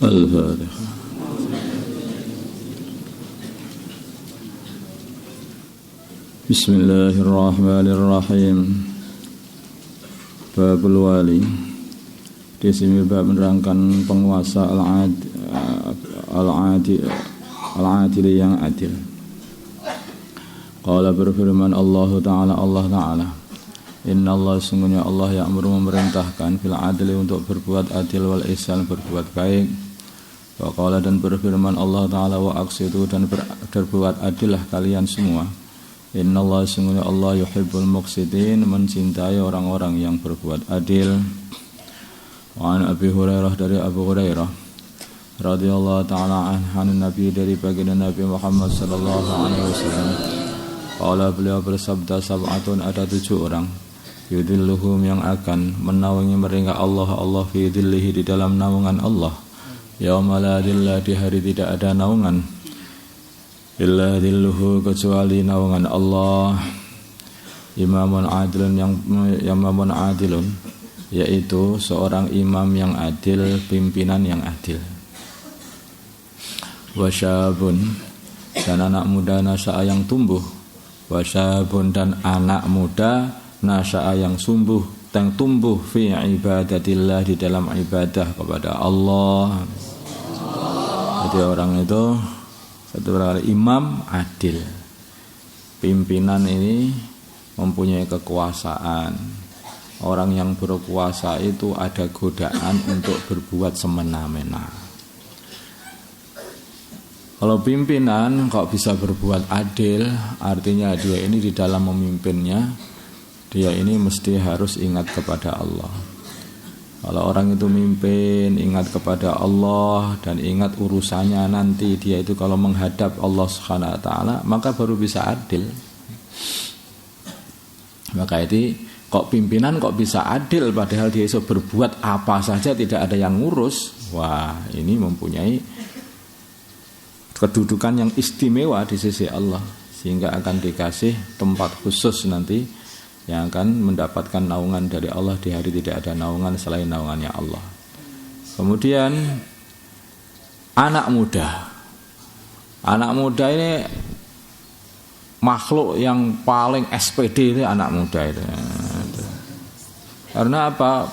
Al-Fatihah. Bismillahirrahmanirrahim. Babul wali. Di sini bab menerangkan penguasa al-adil yang adil. Qala berfirman Allah Ta'ala Inna Allah sungguhnya Allah ya'muru memerintahkan fil adli untuk berbuat adil wal ihsan berbuat baik. Wa qala dan berfirman Allah Ta'ala wa aqsitu dan berbuat adillah kalian semua. Inna Allah sungguhnya Allah yuhibbul muqsitin mencintai orang-orang yang berbuat adil. Wa an Abi Hurairah dari Abu Hurairah radhiyallahu ta'ala anhu Nabi dari baginda Nabi Muhammad sallallahu alaihi wasallam. Qala beliau bersabda sab'atun ada 7 orang yudilluhum yang akan menaungi mereka Allah fi dhillihi di dalam naungan Allah. Yauma la dhilla di hari tidak ada naungan illa dhilluhu kecuali naungan Allah. Imamun adilun yaitu seorang imam yang adil, pimpinan yang adil. Wasyabun dan anak muda nasya'a yang tumbuh. Wasyabun dan anak muda nasya'a yang tumbuh fi ibadatillah di dalam ibadah kepada Allah. Jadi orang itu satu kali imam adil. Pimpinan ini mempunyai kekuasaan. Orang yang berkuasa itu ada godaan untuk berbuat semena-mena. Kalau pimpinan kok bisa berbuat adil, artinya dia ini di dalam memimpinnya, dia ini mesti harus ingat kepada Allah. Kalau orang itu mimpin, ingat kepada Allah dan ingat urusannya nanti dia itu kalau menghadap Allah Subhanahu wa taala, maka baru bisa adil. Maka itu kok pimpinan kok bisa adil padahal dia bisa berbuat apa saja tidak ada yang ngurus. Wah, ini mempunyai kedudukan yang istimewa di sisi Allah sehingga akan dikasih tempat khusus nanti yang akan mendapatkan naungan dari Allah di hari tidak ada naungan selain naungannya Allah. Kemudian anak muda. Anak muda ini makhluk yang paling SPD itu anak muda itu. Karena apa?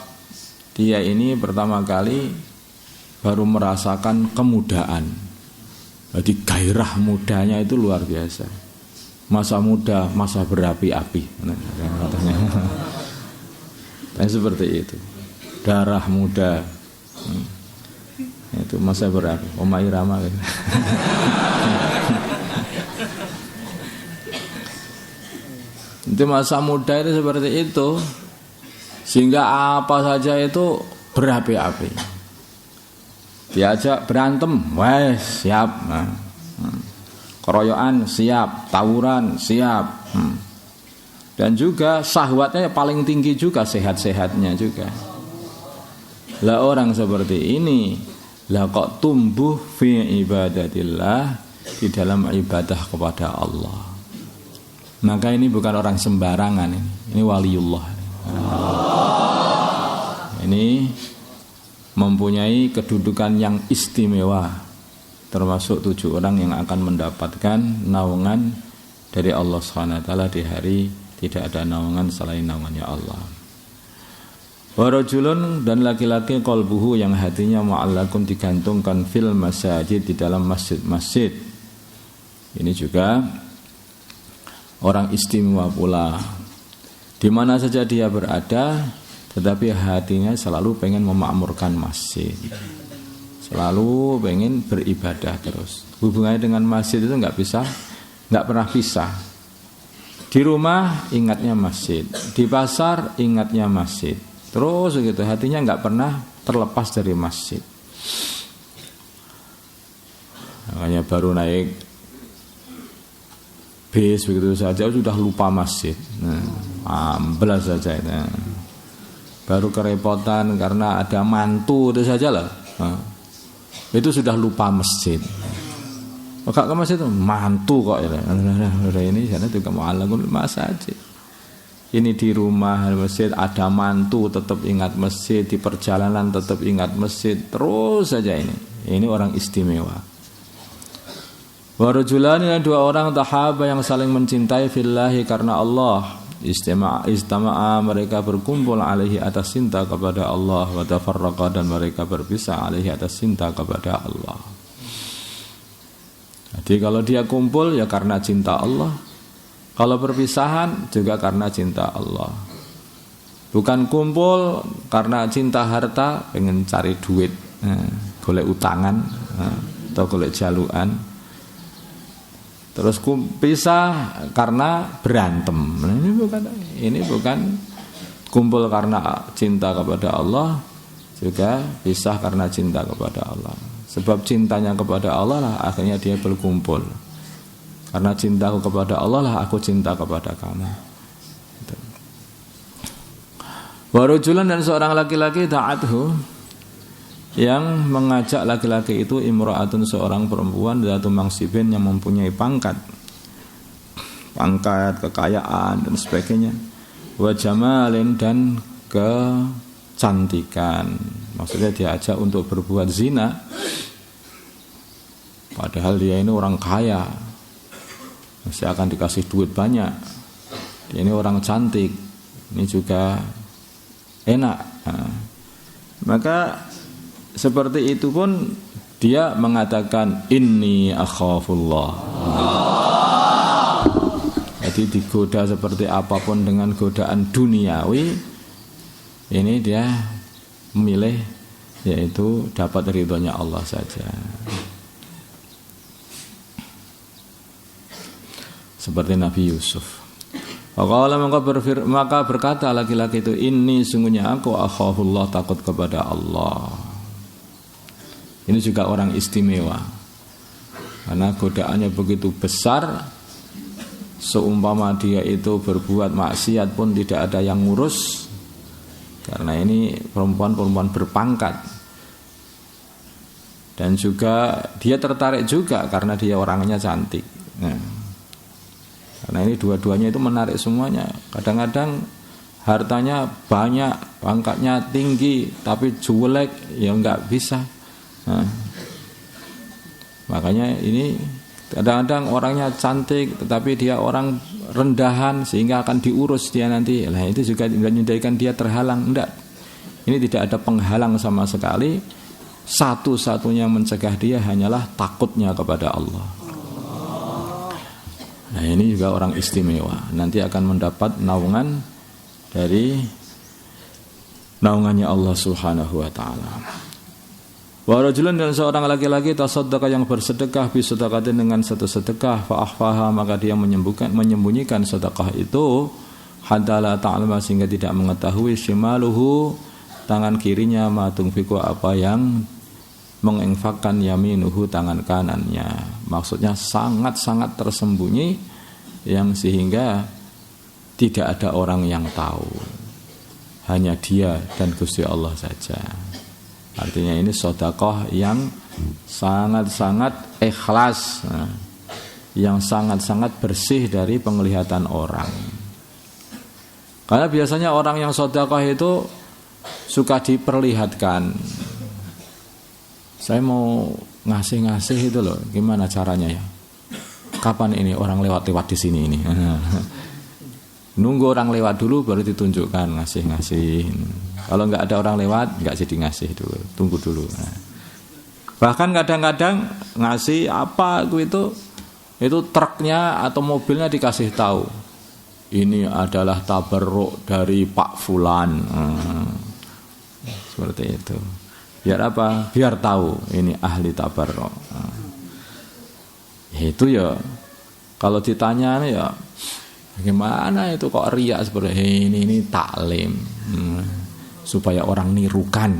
Dia ini pertama kali baru merasakan kemudaan. Jadi gairah mudanya itu luar biasa. Masa muda, masa berapi-api. Katanya. Seperti itu. Darah muda. Itu masa berapi. Oma Irama gitu. Itu masa muda itu seperti itu. Sehingga apa saja itu berapi-api. Diajak berantem, wes siap. Keroyokan siap, tawuran siap. Dan juga syahwatnya paling tinggi juga, sehat-sehatnya juga. Lah orang seperti ini, lah kok tumbuh fi ibadatillah di dalam ibadah kepada Allah. Maka ini bukan orang sembarangan ini waliullah. Ini mempunyai kedudukan yang istimewa, termasuk 7 orang yang akan mendapatkan naungan dari Allah SWT di hari tidak ada naungan selain naungannya Allah. Warajulun dan laki-laki qalbuhu yang hatinya mu'allakun digantungkan fil masajid di dalam masjid-masjid. Ini juga orang istimewa pula. Di mana saja dia berada, tetapi hatinya selalu pengen memakmurkan masjid. Selalu pengen beribadah terus. Hubungannya dengan masjid itu nggak pernah pisah. Di rumah ingatnya masjid, di pasar ingatnya masjid. Terus gitu, hatinya nggak pernah terlepas dari masjid. Makanya baru naik bis begitu saja sudah lupa masjid. Amblas saja itu. Baru kerepotan karena ada mantu itu saja lah. Itu sudah lupa masjid. Kok ke masjid itu mantu kok ya. Ini sana juga mu'allaqun masjid. Ini di rumah masjid ada mantu tetap ingat masjid, di perjalanan tetap ingat masjid, terus saja ini. Ini orang istimewa. Wa rajulani, dua orang tahaba yang saling mencintai fillahi karena Allah. Istama'a mereka berkumpul alaihi atas cinta kepada Allah, wa tafarraqa dan mereka berpisah alaihi atas cinta kepada Allah. Jadi kalau dia kumpul ya karena cinta Allah, kalau perpisahan juga karena cinta Allah. Bukan kumpul karena cinta harta, pengen cari duit, golek utangan atau golek jaluan. Terus pisah karena berantem. Nah, ini bukan kumpul karena cinta kepada Allah, juga pisah karena cinta kepada Allah. Sebab cintanya kepada Allah lah akhirnya dia berkumpul. Karena cintaku kepada Allah lah aku cinta kepada kamu. Wa rajulan, dan seorang laki-laki ta'athu, yang mengajak laki-laki itu imra'atun, seorang perempuan datu mangsibin, yang mempunyai pangkat, kekayaan dan sebagainya, wa jamalin, dan kecantikan. Maksudnya diajak untuk berbuat zina, padahal dia ini orang kaya, masih akan dikasih duit banyak. Dia ini orang cantik, ini juga enak. Maka seperti itu pun dia mengatakan inni akhafullah. Jadi digoda seperti apapun dengan godaan duniawi, ini dia memilih yaitu dapat ridhonya Allah saja. Seperti Nabi Yusuf. Maka berkata laki-laki itu, inni sungguhnya aku akhafullah, takut kepada Allah. Ini juga orang istimewa, karena godaannya begitu besar. Seumpama dia itu berbuat maksiat pun tidak ada yang ngurus, karena ini perempuan berpangkat. Dan juga dia tertarik juga karena dia orangnya cantik. Karena ini dua-duanya itu menarik semuanya. Kadang-kadang hartanya banyak, pangkatnya tinggi, tapi jelek ya nggak bisa. Makanya ini kadang-kadang orangnya cantik tetapi dia orang rendahan, sehingga akan diurus dia nanti. Nah, itu juga menyedaikan dia terhalang. Enggak. Ini tidak ada penghalang sama sekali. Satu-satunya mencegah dia hanyalah takutnya kepada Allah. Nah, ini juga orang istimewa. Nanti akan mendapat naungan dari naungannya Allah Subhanahu wa taala. Wa rajulun, dan seorang laki-laki tasaddaqa, yang bersedekah bi sedekatin, dengan satu sedekah, fa akhfaha, maka dia menyembunyikan sedekah itu, hatta la ta'lama, sehingga tidak mengetahui shimaluhu, tangan kirinya, ma tunfiqu, apa yang menginfakkan, yaminuhu, tangan kanannya. Maksudnya sangat-sangat tersembunyi, yang sehingga tidak ada orang yang tahu, hanya dia dan Gusti Allah saja. Artinya ini sedekah yang sangat-sangat ikhlas, yang sangat-sangat bersih dari penglihatan orang. Karena biasanya orang yang sedekah itu suka diperlihatkan. Saya mau ngasih-ngasih itu loh, gimana caranya ya? Kapan ini orang lewat-lewat di sini ini? Nunggu orang lewat dulu baru ditunjukkan ngasih-ngasih. Kalau nggak ada orang lewat, nggak jadi ngasih dulu, tunggu dulu. Bahkan kadang-kadang ngasih apa itu truknya atau mobilnya dikasih tahu. Ini adalah tabarruk dari Pak Fulan. Seperti itu. Biar apa? Biar tahu ini ahli tabarruk. Itu ya. Kalau ditanya ya, gimana itu kok riak seperti ini taklim. Supaya orang nirukan,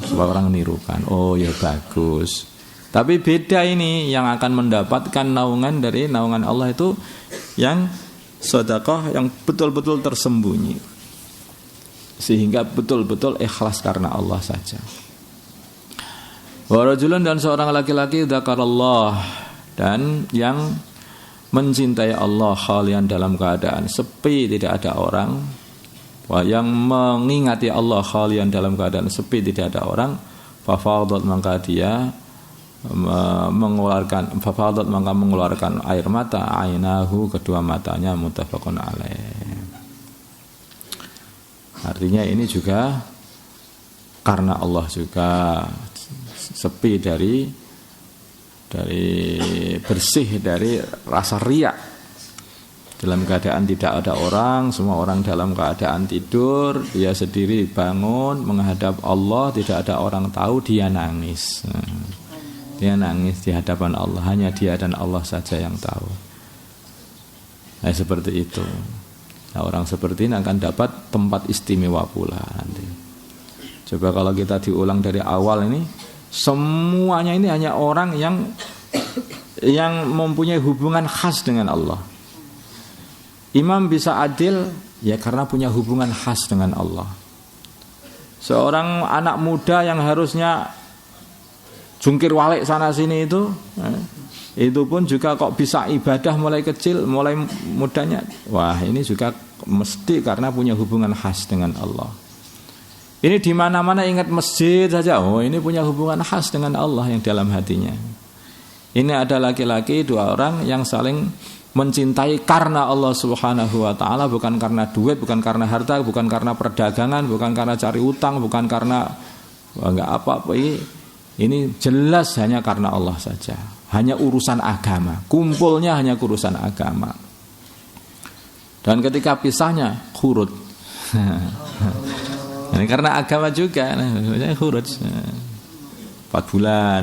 supaya orang nirukan. Oh ya bagus. Tapi beda ini, yang akan mendapatkan naungan dari naungan Allah itu yang sedekah yang betul-betul tersembunyi, sehingga betul-betul ikhlas karena Allah saja. Wa rajulun, dan seorang laki-laki dzakarallah, dan yang mencintai Allah khalian, dalam keadaan sepi, tidak ada orang. Yang mengingati Allah khalian, dalam keadaan sepi, tidak ada orang. fafadat maka dia mengeluarkan air mata ainahu kedua matanya muttafaqun alaih. Artinya ini juga karena Allah juga sepi dari bersih dari rasa riya. Dalam keadaan tidak ada orang, semua orang dalam keadaan tidur, dia sendiri bangun menghadap Allah, tidak ada orang tahu, dia nangis. Dia nangis di hadapan Allah, hanya dia dan Allah saja yang tahu. Nah, seperti itu. Nah, orang seperti ini akan dapat tempat istimewa pula nanti. Coba kalau kita diulang dari awal ini, semuanya ini hanya orang yang mempunyai hubungan khas dengan Allah. Imam bisa adil ya karena punya hubungan khas dengan Allah. Seorang anak muda yang harusnya jungkir walik sana sini itu pun juga kok bisa ibadah mulai kecil, mulai mudanya. Wah, ini juga mesti karena punya hubungan khas dengan Allah. Ini di mana-mana ingat masjid saja. Oh, ini punya hubungan khas dengan Allah yang dalam hatinya. Ini ada laki-laki dua orang yang saling mencintai karena Allah Subhanahu wa taala, bukan karena duit, bukan karena harta, bukan karena perdagangan, bukan karena cari utang, bukan karena enggak apa-apa. Ini jelas hanya karena Allah saja. Hanya urusan agama. Kumpulnya hanya urusan agama. Dan ketika pisahnya khurud. Ini karena agama juga. Khurud 4 bulan.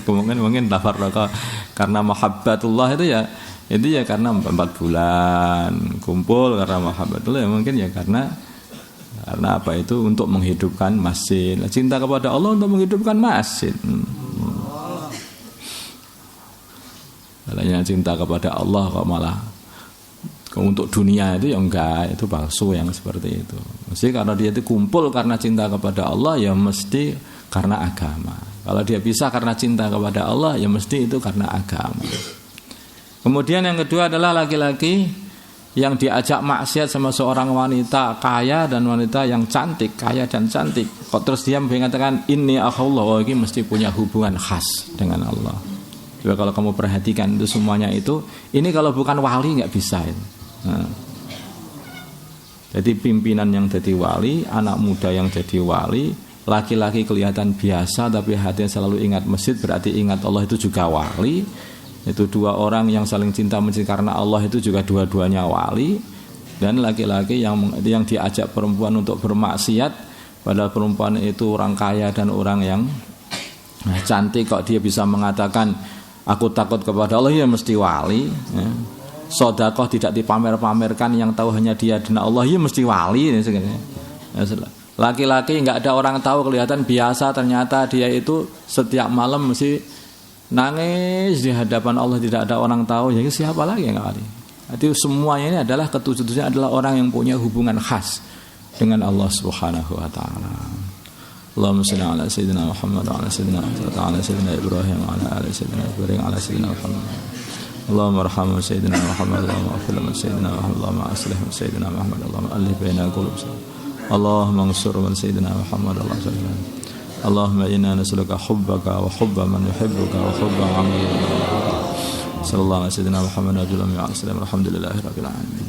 Mungkin tafarraqa karena mahabbatullah itu ya karena 4 bulan kumpul karena mahabbatullah ya mungkin ya karena apa itu untuk menghidupkan masjid. Cinta kepada Allah untuk menghidupkan masjid. Kalanya cinta kepada Allah kok malah untuk dunia itu ya enggak, itu palsu yang seperti itu. Mesti karena dia itu kumpul karena cinta kepada Allah ya mesti karena agama. Kalau dia bisa karena cinta kepada Allah ya mesti itu karena agama. Kemudian yang kedua adalah laki-laki yang diajak maksiat sama seorang wanita kaya dan wanita yang cantik, kaya dan cantik. Kok terus dia mengatakan inni akhullah, oh, ini mesti punya hubungan khas dengan Allah. Coba kalau kamu perhatikan itu semuanya itu, ini kalau bukan wali nggak bisa. Jadi pimpinan yang jadi wali, anak muda yang jadi wali, laki-laki kelihatan biasa tapi hatinya selalu ingat masjid, berarti ingat Allah, itu juga wali. Itu dua orang yang saling cinta mencintai karena Allah itu juga dua-duanya wali. Dan laki-laki yang diajak perempuan untuk bermaksiat, padahal perempuan itu orang kaya dan orang yang cantik, kok dia bisa mengatakan aku takut kepada Allah, ya mesti wali. Sedekah tidak dipamer-pamerkan, yang tahu hanya dia dan Allah, ya mesti wali. Laki-laki nggak ada orang tahu, kelihatan biasa, ternyata dia itu setiap malam mesti nangis di hadapan Allah, tidak ada orang tahu, jadi siapa lagi yang wali? Jadi semuanya ini adalah ketujuhnya adalah orang yang punya hubungan khas dengan Allah Subhanahu wa taala. Allahumma shalli ala sayyidina Muhammad wa ala sayyidina Ibrahim wa ala ali sayyidina Ibrahim wa ala sayyidina Muhammad. Allahumma arham sayyidina Muhammad, Allahumma ighfir lana sayyidina Muhammad, Allahumma aslih sayyidina Muhammad, Allahumma alif baina qulubina. Allahumma ansur sayyidina Muhammad, Allahumma inna nas'aluka hubbaka wa hubba man yuhibbuka wa hubba amal. Sallallahu alaihi wasallam Muhammad wa alihi wa sallam. Alhamdulillahirabbil alamin.